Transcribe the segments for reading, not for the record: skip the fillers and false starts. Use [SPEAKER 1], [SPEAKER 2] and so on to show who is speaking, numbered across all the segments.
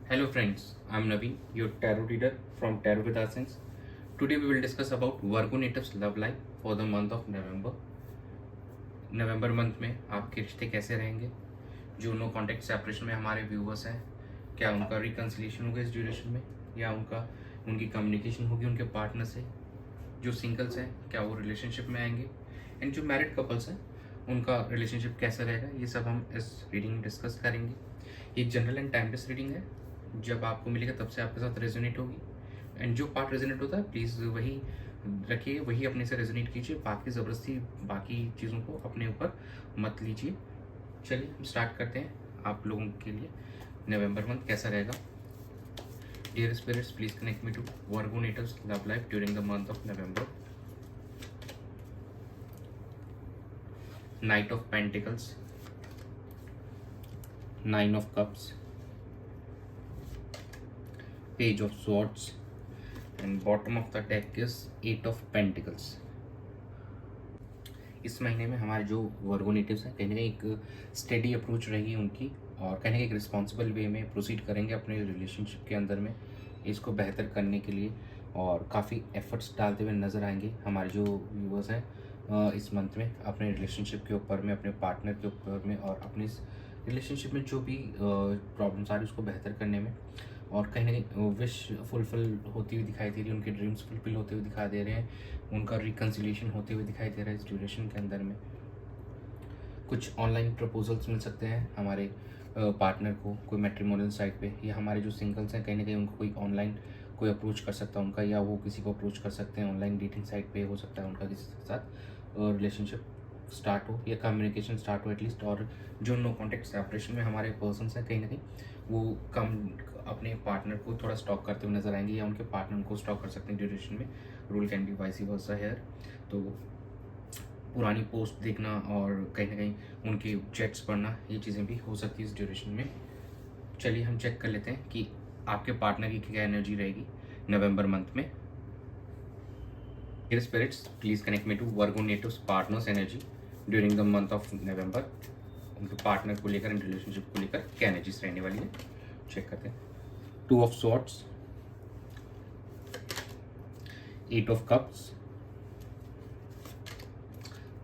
[SPEAKER 1] Hello friends, I'm Naveen, your tarot reader from Tarot with Essence. Today we will discuss about Virgo natives love life for the month of November. November month में आपके रिश्ते कैसे रहेंगे? जो no contact separation में हमारे viewers हैं, क्या उनका रिकन्सिलिएशन होगा इस ड्यूरेशन में, या उनकी कम्युनिकेशन होगी उनके पार्टनर से? जो सिंगल्स हैं, क्या वो रिलेशनशिप में आएंगे? एंड जो मैरिड कपल्स हैं, उनका रिलेशनशिप कैसा रहेगा? ये सब हम इस रीडिंग में डिस्कस करेंगे. ये जनरल एंड टाइमलेस रीडिंग है. जब आपको मिलेगा तब से आपके साथ रेजोनेट होगी. एंड जो पार्ट रेजोनेट होता है प्लीज़ वही रखिए, वही अपने से रेजोनेट कीजिए. बाकी ज़बरदस्ती बाकी चीज़ों को अपने ऊपर मत लीजिए. चलिए हम स्टार्ट करते हैं. आप लोगों के लिए नवंबर मंथ कैसा रहेगा? Dear spirits, please connect me to Virgo natives love life during the month of November. Knight of Pentacles, Nine of Cups, Page of Swords, and bottom of the deck is Eight of Pentacles. इस महीने में हमारे जो वर्गो natives हैं कहीं ना कहीं एक स्टेडी अप्रोच रहेगी उनकी, और कहीं ना कहीं एक रिस्पॉन्सिबल वे में प्रोसीड करेंगे अपने रिलेशनशिप के अंदर में इसको बेहतर करने के लिए, और काफ़ी एफर्ट्स डालते हुए नज़र आएंगे हमारे जो व्यूवर्स हैं इस मंथ में अपने रिलेशनशिप के ऊपर में, अपने पार्टनर के ऊपर में, और अपने इस रिलेशनशिप में जो भी प्रॉब्लम्स आ रही है उसको बेहतर करने में. और कहीं ना कहीं विश फुलफिल होती हुई दिखाई दे रही है, उनके ड्रीम्स फुलफिल होते हुए दिखाई दे रहे हैं, उनका रिकन्सिलिएशन होते हुए दिखाई दे रहा है इस ड्यूरेशन के अंदर में. कुछ ऑनलाइन प्रपोजल्स मिल सकते हैं हमारे पार्टनर को कोई मैट्रिमोनियल साइट पे, या हमारे जो सिंगल्स हैं कहीं ना कहीं उनको कोई ऑनलाइन कोई अप्रोच कर सकता है उनका, या वो किसी को अप्रोच कर सकते हैं ऑनलाइन डेटिंग साइट पे. हो सकता है उनका किसी के साथ रिलेशनशिप स्टार्ट हो या कम्युनिकेशन स्टार्ट हो एटलीस्ट. और जो नो कॉन्टेक्ट सेपरेशन में हमारे पर्सन्स हैं कहीं ना कहीं वो कम अपने पार्टनर को थोड़ा स्टॉक करते हुए नजर आएंगे, या उनके पार्टनर को स्टॉक कर सकते हैं ड्यूरेशन में. Rule can be vice versa here. तो पुरानी पोस्ट देखना और कहीं ना कहीं उनके चैट्स पढ़ना, ये चीज़ें भी हो सकती है इस ड्यूरेशन में. चलिए हम चेक कर लेते हैं कि आपके पार्टनर की क्या एनर्जी रहेगी नवंबर मंथ में. Dear spirits, please connect me to Virgo natives partners energy during the month of November. उनके पार्टनर को लेकर एंड रिलेशनशिप को लेकर क्या एनर्जीज रहने वाली है, चेक करते हैं. Two of swords, eight of cups,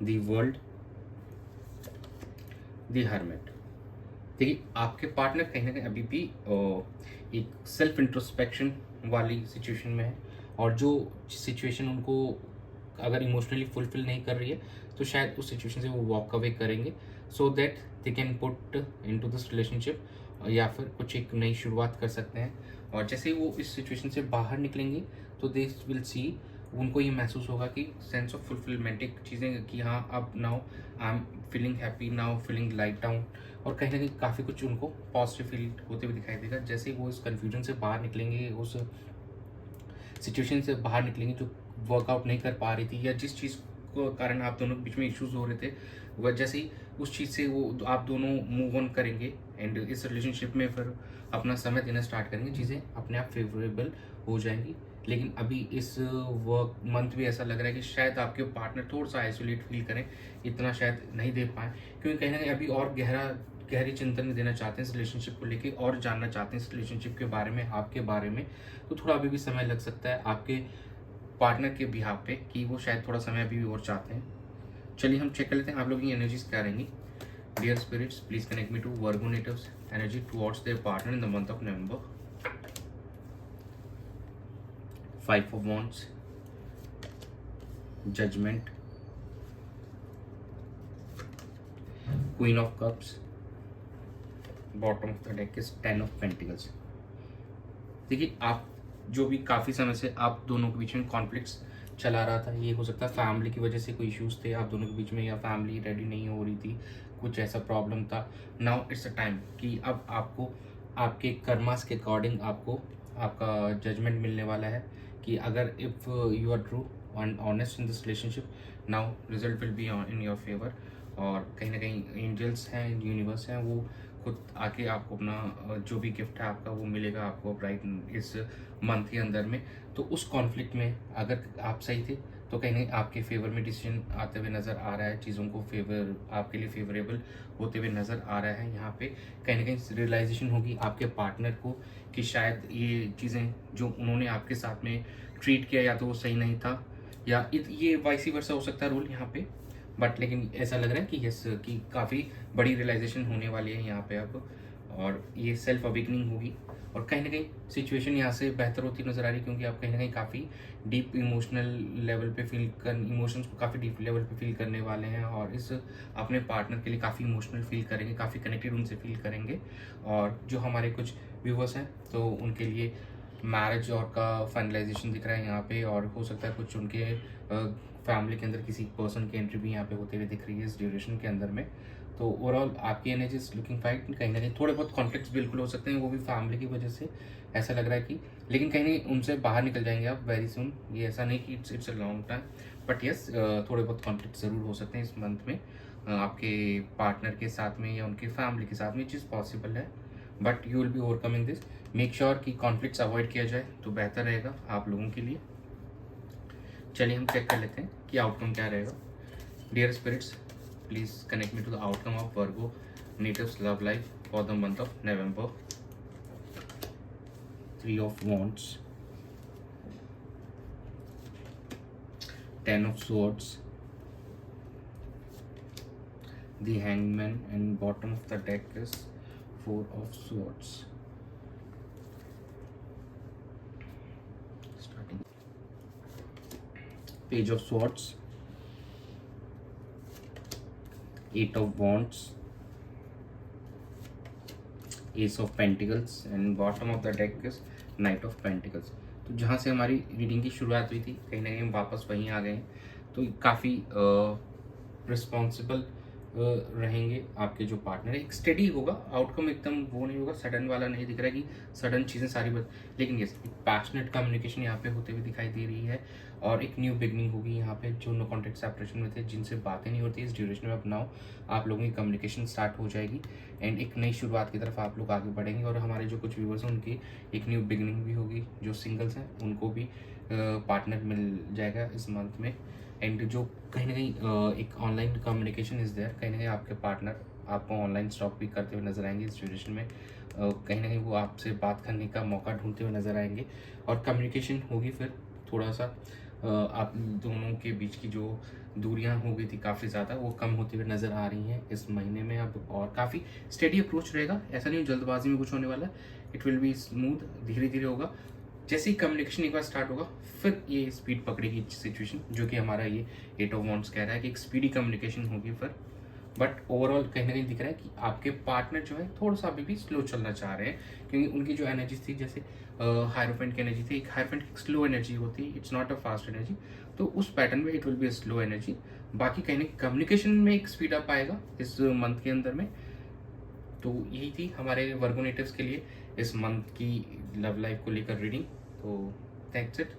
[SPEAKER 1] the world, the hermit. देखिए आपके पार्टनर कहीं ना कहीं अभी भी एक सेल्फ इंट्रोस्पेक्शन वाली सिचुएशन में है, और जो सिचुएशन उनको अगर इमोशनली फुलफिल नहीं कर रही है तो शायद उस सिचुएशन से वो वॉक अवे करेंगे, so that they can put into this relationship, या फिर कुछ एक नई शुरुआत कर सकते हैं. और जैसे ही वो इस सिचुएशन से बाहर निकलेंगे तो दे विल सी, उनको ये महसूस होगा कि सेंस ऑफ फुलफिलमेंट एक चीज़ें कि हाँ अब now I am feeling happy, now feeling light down. और कहीं ना कहीं काफ़ी कुछ उनको पॉजिटिव फील होते हुए दिखाई देगा. जैसे ही वो इस कन्फ्यूजन से बाहर निकलेंगे, उस सिचुएशन से बाहर निकलेंगे जो वर्कआउट नहीं कर पा रही थी, या जिस चीज़ को कारण आप दोनों के बीच में इश्यूज हो रहे थे, वह जैसे ही उस चीज़ से वो आप दोनों मूव ऑन करेंगे एंड इस रिलेशनशिप में फिर अपना समय देना स्टार्ट करेंगे, चीज़ें अपने आप फेवरेबल हो जाएंगी. लेकिन अभी इस वर्क मंथ भी ऐसा लग रहा है कि शायद आपके पार्टनर थोड़ा सा आइसोलेट फील करें, इतना शायद नहीं दे पाए, क्योंकि कहीं ना कहीं अभी और गहरी चिंतन देना चाहते हैं इस रिलेशनशिप को लेके, और जानना चाहते हैं इस रिलेशनशिप के बारे में, आपके बारे में. तो थोड़ा अभी भी समय लग सकता है आपके पार्टनर के बिहाफ पे कि वो शायद थोड़ा समय अभी भी और चाहते हैं. चलिए हम चेक कर लेते हैं आप लोगों की एनर्जीज क्या रहेंगी. Dear spirits, please connect me to Virgo natives energy towards their partner in the month of November. 5 of Wands, Judgment, Queen of Cups, bottom of the deck is 10 of Pentacles. देखिए आप जो भी काफ़ी समय से आप दोनों के बीच में कॉन्फ्लिक्ट्स चला रहा था, ये हो सकता है फैमिली की वजह से कोई इश्यूज थे आप दोनों के बीच में, या फैमिली रेडी नहीं हो रही थी, कुछ ऐसा प्रॉब्लम था. नाउ इट्स अ टाइम कि अब आपको आपके कर्मास के अकॉर्डिंग आपको आपका जजमेंट मिलने वाला है कि अगर if you are true and honest in this relationship, now result will be in your favour. और कहीं ना कहीं एंजल्स हैं, यूनिवर्स हैं, वो खुद आके आपको अपना जो भी गिफ्ट है आपका वो मिलेगा आपको राइट इस मंथ के अंदर में. तो उस कॉन्फ्लिक्ट में अगर आप सही थे तो कहीं ना कहीं आपके फेवर में डिसीजन आते हुए नज़र आ रहा है, चीज़ों को फेवर आपके लिए फेवरेबल होते हुए नज़र आ रहा है। यहाँ पे कहीं ना कहीं रियलाइजेशन होगी आपके पार्टनर को कि शायद ये चीज़ें जो उन्होंने आपके साथ में ट्रीट किया या तो वो सही नहीं था, या ये वाइसी वर्सा हो सकता है रोल यहाँ पे। बट लेकिन ऐसा लग रहा है कि यस कि काफ़ी बड़ी रियलाइजेशन होने वाली है यहाँ पे अब, और ये सेल्फ अवेकनिंग होगी, और कहीं ना कहीं सिचुएशन यहाँ से बेहतर होती नज़र आ रही है, क्योंकि आप कहीं ना कहीं काफ़ी डीप इमोशनल लेवल पे फील कर इमोशंस को काफ़ी डीप लेवल पे फील करने वाले हैं, और इस अपने पार्टनर के लिए काफ़ी इमोशनल फील करेंगे, काफ़ी कनेक्टेड उनसे फील करेंगे। और जो हमारे कुछ व्यूवर्स हैं तो उनके लिए मैरिज और का फाइनलाइजेशन दिख रहा है यहाँ पे, और हो सकता है कुछ उनके फैमिली के अंदर किसी पर्सन की एंट्री भी यहाँ पे होते हुए दिख रही है इस ड्यूरेशन के अंदर में। तो ओवरऑल आपकी एनर्जी इज लुकिंग फाइन। कहीं ना कहीं थोड़े बहुत कॉन्फ्लिक्ट्स बिल्कुल हो सकते हैं, वो भी फैमिली की वजह से ऐसा लग रहा है कि, लेकिन कहीं नहीं उनसे बाहर निकल जाएंगे आप वेरी सुन। ये ऐसा नहीं कि it's a long time, but yes थोड़े बहुत कॉन्फ्लिक्ट ज़रूर हो सकते हैं इस मंथ में आपके पार्टनर के साथ में या उनकी फैमिली के साथ में, चीज़ पॉसिबल है, but you will be overcoming this. Make sure कि कॉन्फ्लिक्ट्स अवॉइड किया जाए तो बेहतर रहेगा आप लोगों के लिए। चलिए हम चेक कर लेते हैं कि आउटकम क्या रहेगा। Dear spirits, please connect me to the outcome of Virgo natives love life for the month of November. 3 of Wands, 10 of Swords, the Hangman, and bottom of the deck is 4 of Swords. Starting Page of Swords, 8 of Wands, Ace of Pentacles, and bottom of the deck is Knight of Pentacles. तो जहाँ से हमारी reading की शुरुआत हुई थी कहीं ना कहीं हम वापस वहीं आ गए हैं। तो काफ़ी रिस्पॉन्सिबल रहेंगे आपके जो पार्टनर है। एक स्टडी होगा आउटकम, एकदम वो नहीं होगा, सडन वाला नहीं दिख रहा है कि सडन चीज़ें सारी लेकिन यस एक पैशनेट कम्युनिकेशन यहाँ पे होते हुए दिखाई दे रही है, और एक न्यू बिगनिंग होगी यहाँ पे। जो नो कॉन्टेक्ट सेपरेशन में थे, जिनसे बातें नहीं होती, इस ड्यूरेशन में अब नाउ आप लोगों की कम्युनिकेशन स्टार्ट हो जाएगी, एंड एक नई शुरुआत की तरफ आप लोग आगे बढ़ेंगे। और हमारे जो कुछ व्यूवर्स हैं उनकी एक न्यू बिगनिंग भी होगी। जो सिंगल्स हैं उनको भी पार्टनर मिल जाएगा इस मंथ में। एंड जो कहीं ना कहीं एक ऑनलाइन कम्युनिकेशन इज देयर, कहीं ना कहीं आपके पार्टनर आपको ऑनलाइन स्टॉक भी करते हुए नजर आएंगे इस ड्यूरेशन में। कहीं ना कहीं वो आपसे बात करने का मौका ढूंढते हुए नजर आएंगे, और कम्युनिकेशन होगी फिर थोड़ा सा आप दोनों के बीच की जो दूरियां हो गई थी काफ़ी ज़्यादा, वो कम होती हुई नज़र आ रही हैं इस महीने में अब, और काफ़ी स्टेडी अप्रोच रहेगा। ऐसा नहीं जल्दबाजी में कुछ होने वाला है, इट विल बी स्मूथ, धीरे धीरे होगा। जैसे ही कम्युनिकेशन एक बार स्टार्ट होगा फिर ये स्पीड पकड़ेगी सिचुएशन, जो कि हमारा ये 8 of Wands कह रहा है कि एक स्पीडी कम्युनिकेशन होगी फिर। बट ओवरऑल कहीं ना कहीं दिख रहा है कि आपके पार्टनर जो है थोड़ा सा अभी भी स्लो चलना चाह रहे हैं, क्योंकि उनकी जो एनर्जी थी, जैसे हायरोफेंट की एनर्जी थी, एक हायरोफेंट की स्लो एनर्जी होती है, it's not a fast energy, तो उस पैटर्न में it will be a slow energy. बाकी कहीं ना कम्युनिकेशन में एक स्पीड अप आएगा इस मंथ के अंदर में। तो यही थी हमारे वर्गो नेटिव्स के लिए इस मंथ की लव लाइफ को लेकर रीडिंग। तो that's it,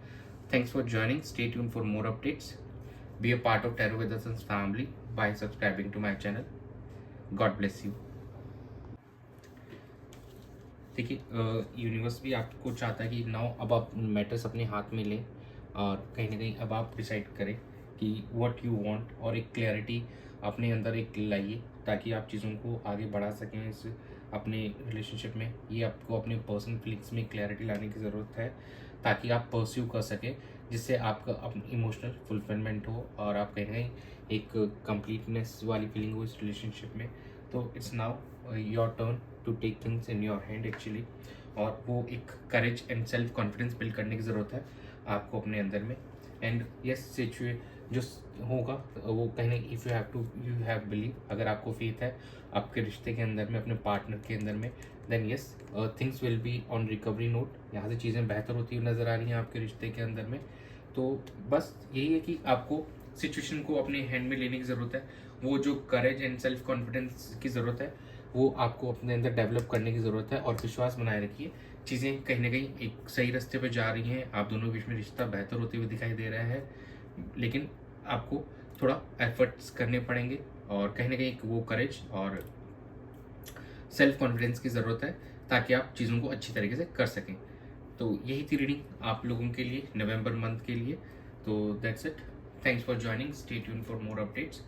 [SPEAKER 1] thanks for joining, stay tune for more updates, be a part of tarot with the sons family by subscribing to my channel. God bless you. देखिए universe भी आपको चाहता है कि now अब आप मैटर्स अपने हाथ में लें, और कहीं ना कहीं अब आप डिसाइड करें कि व्हाट यू वांट, और एक क्लैरिटी अपने अंदर एक लाइए, ताकि आप चीज़ों को आगे बढ़ा सकें इस अपने रिलेशनशिप में। ये आपको अपने पर्सनल फीलिंग्स में क्लैरिटी लाने की ज़रूरत है, ताकि आप परस्यू कर सकें, जिससे आपका अपनी इमोशनल फुलफिलमेंट हो, और आप कहीं ना कहीं एक कंप्लीटनेस वाली फीलिंग हो इस रिलेशनशिप में। तो it's now your turn to take things in your hand actually, और वो एक courage and self confidence build करने की ज़रूरत है आपको अपने अंदर में। एंड यस सिचुए जो होगा वो कहीं ना इफ़ यू हैव बिलीव, अगर आपको फेथ है आपके रिश्ते के अंदर में, अपने पार्टनर के अंदर में, then yes things will be on recovery note. यहाँ से चीज़ें बेहतर होती हुई नज़र आ रही हैं आपके रिश्ते के अंदर में। तो बस यही है कि आपको सिचुएशन को अपने हैंड में लेने की ज़रूरत है। वो जो करेज एंड सेल्फ कॉन्फिडेंस की ज़रूरत है वो आपको अपने अंदर डेवलप करने की ज़रूरत है, और विश्वास बनाए रखिए। चीज़ें कहीं ना कहीं एक सही रास्ते पे जा रही हैं, आप दोनों के बीच में रिश्ता बेहतर होते हुए दिखाई दे रहा है, लेकिन आपको थोड़ा एफर्ट्स करने पड़ेंगे, और कहीं ना कहीं एक वो करेज और सेल्फ कॉन्फिडेंस की ज़रूरत है, ताकि आप चीज़ों को अच्छी तरीके से कर सकें। तो यही थी रीडिंग आप लोगों के लिए नवंबर मंथ के लिए। तो that's it, Thanks for joining. Stay tuned for more updates.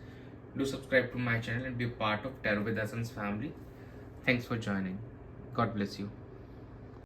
[SPEAKER 1] Do subscribe to my channel and be a part of Tarot with Hasan's family. Thanks for joining. God bless you.